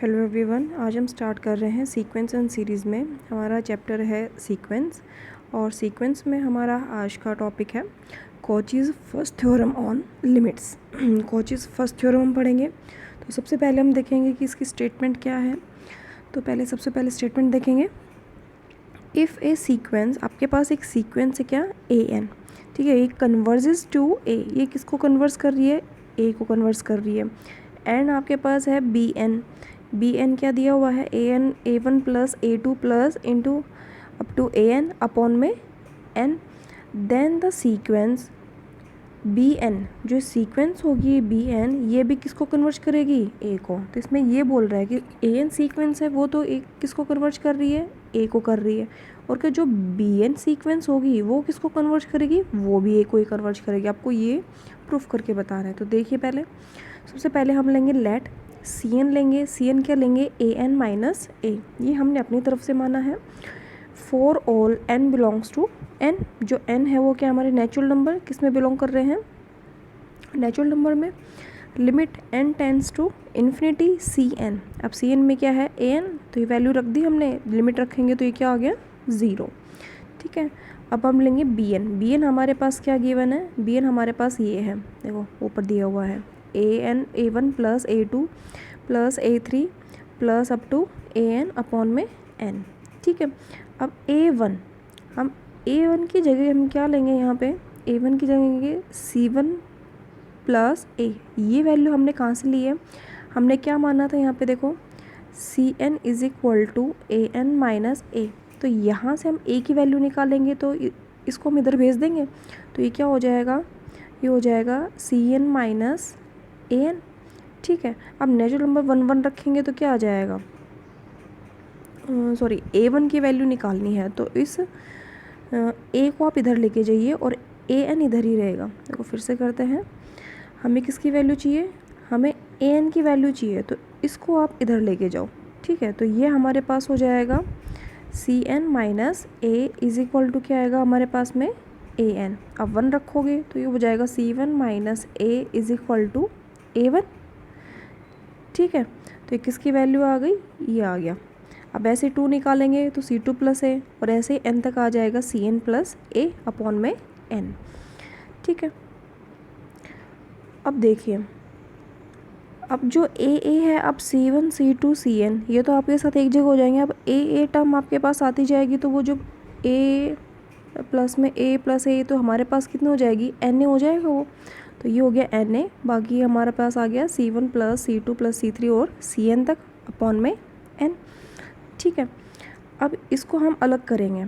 Hello everyone, आज हम start कर रहे हैं सीक्वेंस एंड सीरीज़ में। हमारा चैप्टर है सीक्वेंस और सीक्वेंस में हमारा आज का टॉपिक है Cauchy's first theorem on limits. Cauchy's first theorem हम पढ़ेंगे। तो सबसे पहले हम देखेंगे कि इसकी स्टेटमेंट क्या है। तो सबसे पहले स्टेटमेंट देखेंगे। इफ़ ए सीक्वेंस, आपके पास एक सीक्वेंस है क्या, ए एन, ठीक है, ये कन्वर्जेस टू ए, ये किसको कन्वर्स कर रही है, ए को कन्वर्स कर रही है। एंड आपके पास है बी एन, बी एन क्या दिया हुआ है, a n a one plus a two plus into up to a n upon में n. Then the sequence b n, जो सीक्वेंस होगी बी एन, ये भी किसको कन्वर्ज करेगी, ए को। तो इसमें ये बोल रहा है कि ए एन सीक्वेंस है वो तो एक किसको कन्वर्ज कर रही है, ए को कर रही है, और कि जो बी एन सीक्वेंस होगी वो किसको कन्वर्ज करेगी, वो भी ए को ही कन्वर्ज करेगी। आपको ये प्रूफ करके बता रहे हैं। तो देखिए पहले, सबसे पहले हम लेंगे लेट सी एन लेंगे। सी एन क्या लेंगे, ए एन माइनस ए, ये हमने अपनी तरफ से माना है। For all n belongs to N, जो एन है वो क्या हमारे नेचुरल नंबर किस में बिलोंग कर रहे हैं, नेचुरल नंबर में। Limit n tends to infinity c n, अब सी एन में क्या है, ए एन, तो ये वैल्यू रख दी हमने। लिमिट रखेंगे तो ये क्या आ गया, 0, ठीक है। अब हम लेंगे बी एन। बी एन हमारे पास क्या गिवन है, बी एन हमारे पास ये है, देखो ऊपर दिया हुआ है, a n a one plus a two plus a three plus up to a n upon में एन, ठीक है। अब ए वन, हम ए वन की जगह हम क्या लेंगे, यहाँ पे ए वन की जगह लेंगे सी वन प्लस ए। ये वैल्यू हमने कहाँ से ली है, हमने क्या माना था यहाँ पे, देखो c n is equal to a n minus a. तो यहाँ से हम ए की वैल्यू निकालेंगे तो इसको हम इधर भेज देंगे, तो ये क्या हो जाएगा, ये हो जाएगा c n minus A N, ठीक है। अब नेचुरल नंबर 1 1 रखेंगे तो क्या आ जाएगा, सॉरी ए वन की वैल्यू निकालनी है तो इस ए को आप इधर लेके जाइए और ए एन इधर ही रहेगा। देखो फिर से करते हैं, हमें किसकी वैल्यू चाहिए, हमें ए एन की वैल्यू चाहिए, तो इसको आप इधर लेके जाओ, ठीक है। तो ये हमारे पास हो जाएगा c n minus a is equal to क्या आएगा हमारे पास में, ए एन। अब 1 रखोगे तो ये हो जाएगा c one minus a is equal to a one, ठीक है। तो ये किसकी वैल्यू आ गई, ये आ गया। अब ऐसे 2 निकालेंगे तो सी टू प्लस ए, और ऐसे एन तक आ जाएगा c n plus a upon में एन, ठीक है। अब देखिए, अब जो ए है, अब c one c two c n, ये तो आपके साथ एक जगह हो जाएंगे। अब ए टर्म आपके पास आती जाएगी तो वो जो ए प्लस में ए प्लस ए, तो हमारे पास कितनी हो जाएगी, एन ए हो जाएगा वो। तो ये हो गया एन ए, बाकी हमारे पास आ गया c one plus c two plus c three और सी एन तक अपॉन में एन, ठीक है। अब इसको हम अलग करेंगे,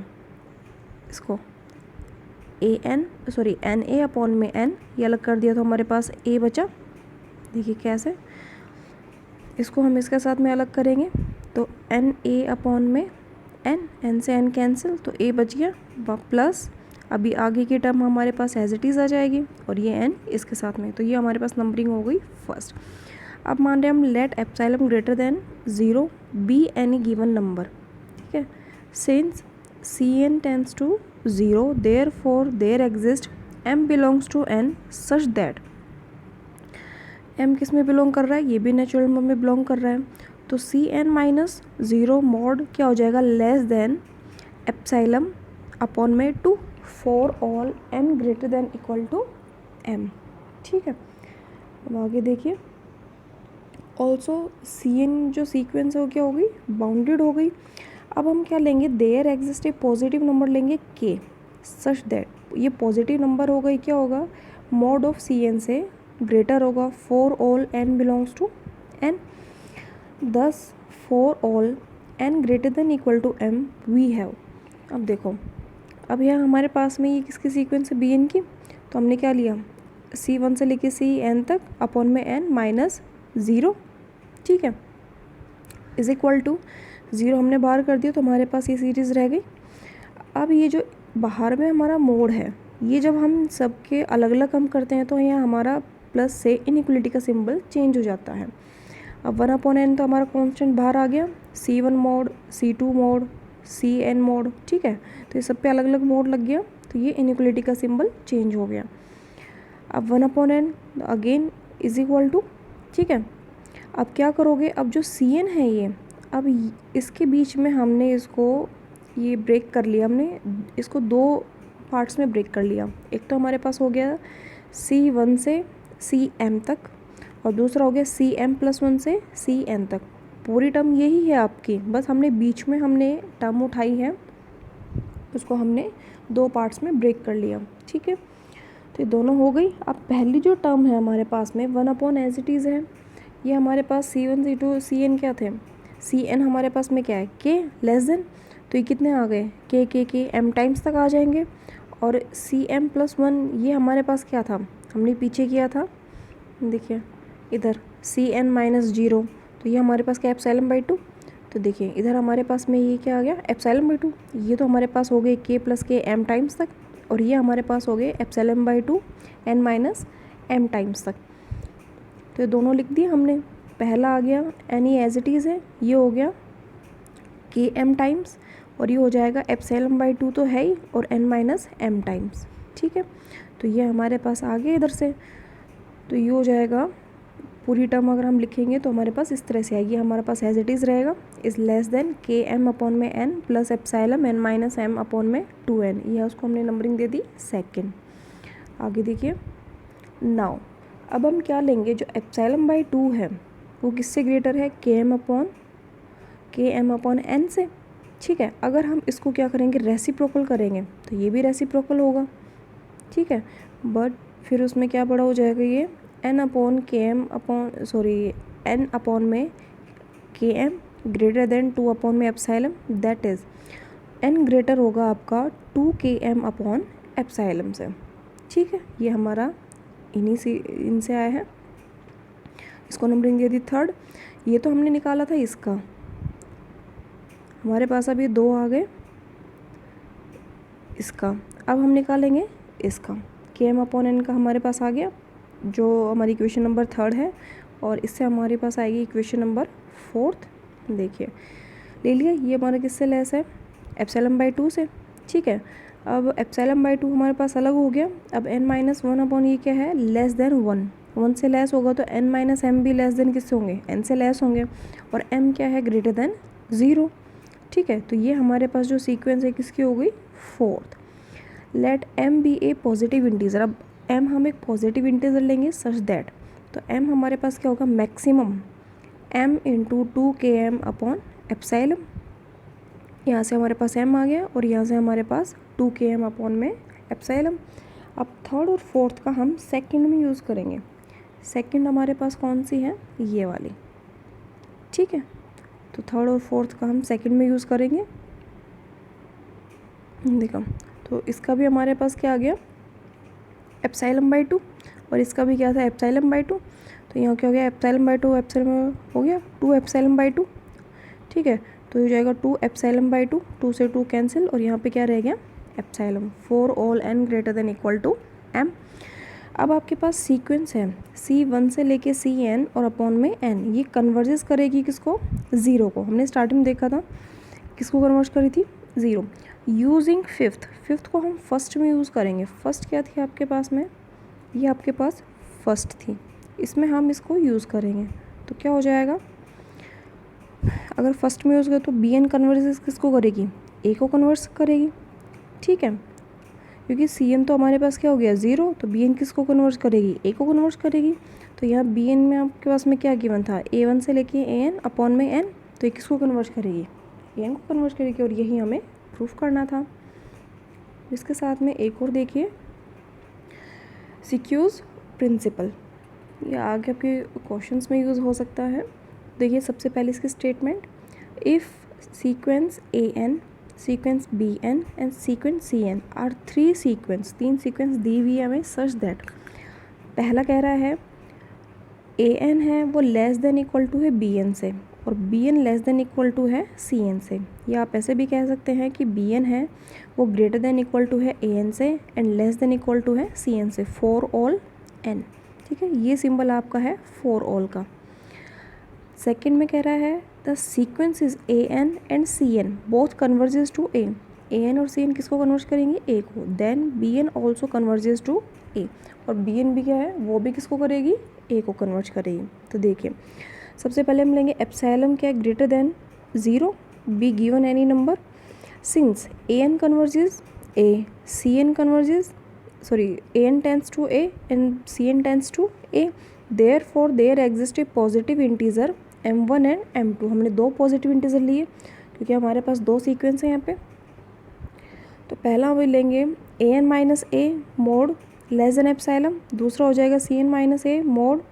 इसको a n sorry n a upon में एन, ये अलग कर दिया तो हमारे पास ए बचा। देखिए कैसे, इसको हम इसके साथ में अलग करेंगे तो एन ए अपॉन में एन, एन से एन कैंसिल तो ए बच गया, प्लस अभी आगे की टर्म हमारे पास एज इट इज़ आ जाएगी और ये एन इसके साथ में, तो ये हमारे पास नंबरिंग हो गई फर्स्ट। अब मान रहे हम let epsilon greater than 0 be any given number, ठीक है। Since c n tends to 0 therefore there exist m belongs to N such that, m किस में बिलोंग कर रहा है, ये भी नेचुरल नंबर में बिलोंग कर रहा है। तो सी एन माइनस 0 मॉड क्या हो जाएगा, लेस देन एप्सिलॉन अपॉन में 2 for all n greater than equal to m, ठीक है। अब आगे देखिए, ऑल्सो सी एन जो सीक्वेंस है वो क्या हो गई, बाउंडेड हो गई। अब हम क्या लेंगे, there exist a positive number लेंगे के सच दैट, ये पॉजिटिव नंबर हो गई, क्या होगा, मॉड ऑफ सी एन से ग्रेटर होगा for all n belongs to n. Thus for all n greater than equal to m we have, अब देखो, अब यहाँ हमारे पास में ये किसकी सीक्वेंस है, बी एन की, तो हमने क्या लिया, सी वन से लेके सी एन तक अपॉन में एन माइनस 0, ठीक है, इज इक्वल टू 0 हमने बाहर कर दिया तो हमारे पास ये सीरीज़ रह गई। अब ये जो बाहर में हमारा मोड है, ये जब हम सबके अलग अलग हम करते हैं तो यहाँ हमारा प्लस से इनइक्वलिटी का सिंबल चेंज हो जाता है। अब 1 अपॉन एन तो हमारा कॉन्स्टेंट बाहर आ गया, c one mod c two mod c n mod, ठीक है। तो ये सब पे अलग अलग मोड लग गया तो ये इनइक्वलिटी का सिंबल चेंज हो गया। अब 1 upon n again is equal to, ठीक है। अब क्या करोगे, अब जो CN है ये, अब इसके बीच में हमने इसको ये ब्रेक कर लिया, हमने इसको 2 पार्ट्स में ब्रेक कर लिया। एक तो हमारे पास हो गया C1 से CM तक, और दूसरा हो गया CM+1 से CN तक। पूरी टर्म यही है आपकी, बस हमने बीच में हमने टर्म उठाई है, उसको हमने 2 पार्ट्स में ब्रेक कर लिया। ठीक है, तो ये दोनों हो गई। अब पहली जो टर्म है हमारे पास में 1 एज इट इज़ है, ये हमारे पास C1 C2 CN क्या थे, CN हमारे पास में क्या है K लेस देन, तो ये कितने आ गए K M टाइम्स तक आ जाएंगे। और CM+1 ये हमारे पास क्या था, हमने पीछे किया था, देखिए इधर CN-0, तो ये हमारे पास क्या एप्सिलॉन/2, तो देखिए इधर हमारे पास में ये क्या आ गया एप्सिलॉन/2। ये तो हमारे पास हो गए K+K M टाइम्स तक, और ये हमारे पास हो गए एप्सिलॉन/2 N-M टाइम्स तक। तो ये दोनों लिख दिए हमने। पहला आ गया N एज इट इज़ है, ये हो गया KM टाइम्स, और ये हो जाएगा एप्सिलॉन/2 तो है ही, और N-M टाइम्स। ठीक है, तो ये हमारे पास आ गया इधर से, तो ये हो जाएगा पूरी टर्म अगर हम लिखेंगे तो हमारे पास इस तरह से आएगी, हमारे पास एज इट इज़ रहेगा, is less then KM/N plus epsilon N-M/2N। यह उसको हमने नंबरिंग दे दी सेकंड। आगे देखिए, नाउ अब हम क्या लेंगे, जो एप्सिलॉन/2 है वो किससे ग्रेटर है, KM/N से। ठीक है, अगर हम इसको क्या करेंगे रेसिप्रोकल करेंगे तो ये भी रेसिप्रोकल होगा। ठीक है, बट फिर उसमें क्या बड़ा हो जाएगा, ये N/KM ग्रेटर देन 2 में epsilon, that is N greater होगा आपका 2KM/एप्सिलॉन से। ठीक है, ये हमारा इनसे आया है, इसको नंबरिंग दे दी थर्ड। ये तो हमने निकाला था इसका, हमारे पास अब ये 2 आ गए इसका। अब हम निकालेंगे इसका, KM/N का हमारे पास आ गया, जो हमारी इक्वेशन नंबर 3 है, और इससे हमारे पास आएगी इक्वेशन नंबर 4। देखिए ले लिया, ये हमारा किससे लेस है, एप्सिलॉन/2 से। ठीक है, अब एप्सिलॉन/2 हमारे पास अलग हो गया। अब N-1 ये क्या है, लेस देन 1 से लेस होगा, तो N-M भी लेस देन किससे होंगे, N से लेस होंगे, और M क्या है ग्रेटर देन 0। ठीक है, तो ये हमारे पास जो सीक्वेंस है किसकी हो गई, 4th। लेट M बी ए पॉजिटिव इंटीजर। अब M हम एक पॉजिटिव इंटीजर लेंगे सच दैट, तो M हमारे पास क्या होगा, मैक्सिमम M × 2KM/एप्सिलॉन। यहाँ से हमारे पास M आ गया, और यहाँ से हमारे पास 2KM/एप्सिलॉन। अब थर्ड और फोर्थ का हम सेकंड में यूज़ करेंगे। सेकंड हमारे पास कौन सी है, ये वाली। ठीक है, तो थर्ड और फोर्थ का हम सेकंड में यूज़ करेंगे। देखो, तो इसका भी हमारे पास क्या आ गया, एप्सिलॉन/2, और इसका भी क्या था, एप्सिलॉन/2। तो यहाँ क्या हो गया, एप्सिलॉन/2 एप्सिलॉन हो गया 2 एप्सिलॉन/2। ठीक है, तो ये हो जाएगा 2 एप्सिलॉन/2, 2 से 2 कैंसिल, और यहाँ पे क्या रह गया, epsilon. For all N greater than equal to M। अब आपके पास सीक्वेंस है C1 से लेके CN और अपॉन में N, ये कन्वर्जेस करेगी किसको, 0 को। हमने स्टार्टिंग में देखा था किसको कन्वर्ज करी थी, 0। यूजिंग फिफ्थ को हम फर्स्ट में यूज़ करेंगे। फर्स्ट क्या थी आपके पास में, ये आपके पास फर्स्ट थी, इसमें हम इसको यूज़ करेंगे। तो क्या हो जाएगा, अगर फर्स्ट में यूज़ करें तो BN कन्वर्जेस किसको करेगी, A को कन्वर्स करेगी। ठीक है, क्योंकि CN तो हमारे पास क्या हो गया 0, तो BN किसको कन्वर्ट करेगी, A को कन्वर्ट करेगी। तो यहाँ BN में आपके पास में क्या गिवन था, A1 से लेके AN अपॉन में N, तो ये किसको कन्वर्ट करेगी, AN को कन्वर्ट करेगी, और यही हमें प्रूफ करना था। इसके साथ में एक और देखिए, सिक्यूज प्रिंसिपल, ये आगे आपके क्वेश्चंस में यूज़ हो सकता है। देखिए सबसे पहले इसकी statement, if sequence AN, sequence BN and sequence CN are 3 sequence, 3 sequence दी हुई है हमें सच दैट। पहला कह रहा है AN है वो लेस देन इक्वल टू है BN से, और BN less than equal to है CN से। या आप ऐसे भी कह सकते हैं कि BN है वो ग्रेटर देन इक्वल टू है AN से and less than equal to है CN से, फॉर ऑल N। ठीक है, ये सिंबल आपका है फॉर ऑल का। सेकंड में कह रहा है the sequence is AN and CN both converges to A। AN और CN किसको कन्वर्ज करेंगे, A को। Then BN also converges to A, और BN भी क्या है वो भी किसको करेगी, A को कन्वर्ज करेगी। तो देखिए सबसे पहले हम लेंगे एप्सिलॉन क्या है, greater than 0, be given any number, since a n converges a, c n converges a n tends to a and c n tends to a, therefore there exist a positive integer m1 and m2। हमने दो positive integer लिए क्योंकि हमारे पास दो sequence है यहाँ पे। तो पहला हम लेंगे ए एन माइनस ए मोड लेस देन एप्सिलॉन, दूसरा हो जाएगा सी एन माइनस ए मोड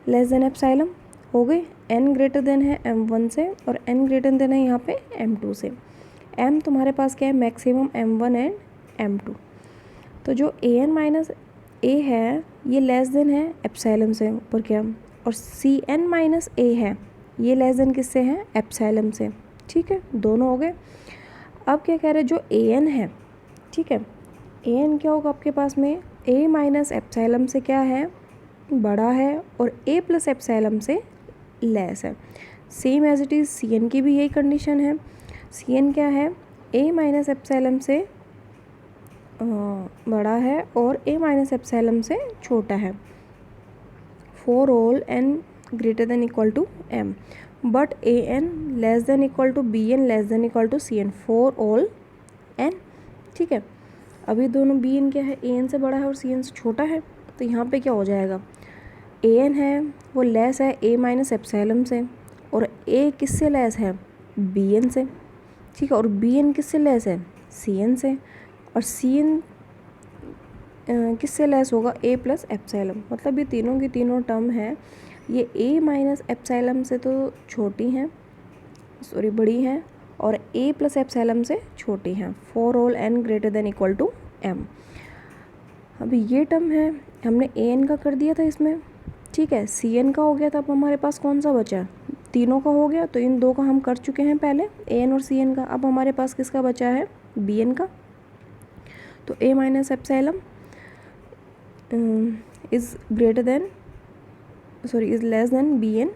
लेस देन एप्सिलॉन। हो गए, n ग्रेटर देन है m1 से और n ग्रेटर देन है यहाँ पे m2 से। m तुम्हारे पास क्या है, मैक्सिमम m1 एंड m2। तो जो ए एन माइनस ए है ये लेस देन है एप्सिलॉन से ऊपर क्या, और सी एन माइनस ए है ये लेस देन किससे है, एप्सिलॉन से। ठीक है, दोनों हो गए। अब क्या कह रहे हैं, जो ए एन है, ठीक है, ए एन क्या होगा आपके पास में, ए माइनस एप्सिलॉन से क्या है, बड़ा है, और ए प्लस एप्सिलॉन से लेस है। Same as it is c n की भी यही कंडीशन है। सी एन क्या है, ए माइनस एप्सिलॉन से बड़ा है और ए माइनस एप्सिलॉन से छोटा है, for all n greater than equal to m, but a n less than equal to b n less than equal to c n for all n. ठीक है, अभी दोनों बी एन क्या है, ए एन से बड़ा है और सी एन से छोटा है, तो यहाँ पे क्या हो जाएगा, ए एन है वो लेस है ए माइनस एप्सिलॉन से, और ए किससे लेस है, बी एन से। ठीक है, और बी एन किससे लेस है, सी एन से, और सी एन किससे लेस होगा, ए प्लस एप्सिलॉन। मतलब ये तीनों की तीनों टर्म है ये ए माइनस एप्सिलॉन से तो छोटी हैं, बड़ी हैं, और ए प्लस एप्सिलॉन से छोटी हैं, for all n greater than equal to m. अभी ये टर्म है हमने ए एन का कर दिया था इसमें, ठीक है, सी एन का हो गया था। अब हमारे पास कौन सा बचा, तीनों का हो गया, तो इन दो का हम कर चुके हैं पहले, ए एन और सी एन का। अब हमारे पास किसका बचा है, बी एन का। तो a minus epsilon is greater than is less than b n.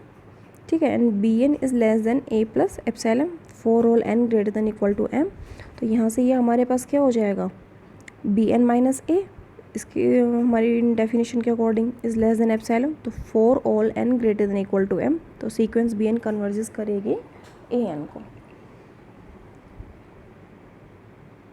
ठीक है, and b n is less than a plus epsilon for all n greater than equal to m. तो यहाँ से ये हमारे पास क्या हो जाएगा, बी एन माइनस ए, इसकी हमारी डेफिनेशन के according is less than epsilon, तो for all n greater than equal to m. तो सीक्वेंस बी एन कन्वर्जेस करेगी ए एन को।